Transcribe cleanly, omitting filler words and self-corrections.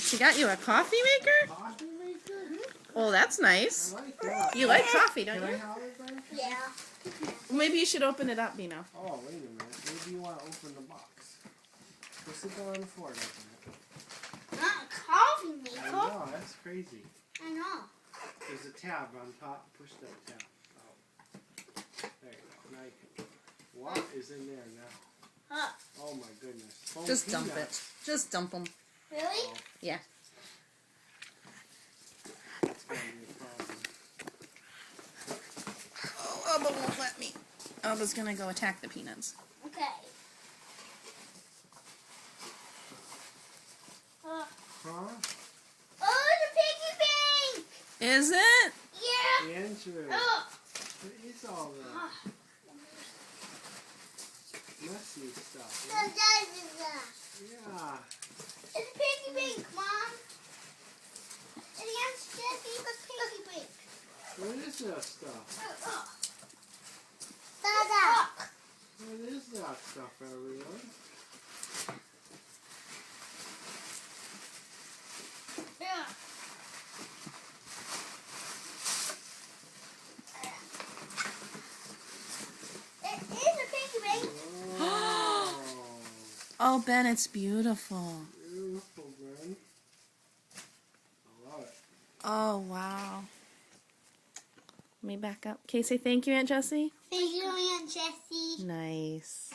She got you a coffee maker? Coffee maker? Oh, that's I nice. like that. You like coffee, don't Can I you? have it then? Yeah. Maybe you should open it up, Bino. Oh, wait a minute. Maybe you want to open the box. Go sit down on the floor and open it. Not a coffee I maker. know, that's crazy. I know. There's a tab on top. Push that tab out. There you go. Now you can. What is in there now? Huh. Oh my goodness. Foam Just dump it. peanuts. Just dump them. Really? Oh, Yeah. that's gonna be a problem. Oh, Elba won't let me. Elba's gonna go attack the peanuts. Okay. Huh? Oh, the piggy bank! Is it? Yeah. Andrew. Oh. What is all that? Messy stuff. So Right? that is that. Yeah. It's a piggy bank, Mom. It's against Jesse's piggy bank. What is that stuff? Dada. What is that stuff, everyone? Yeah. It is a piggy bank. Oh, Oh, Ben, it's beautiful. beautiful, man. I love it. Oh, wow. Let me back up. Okay, say thank you, Aunt Jessie. Thank you, Aunt Jessie. Nice.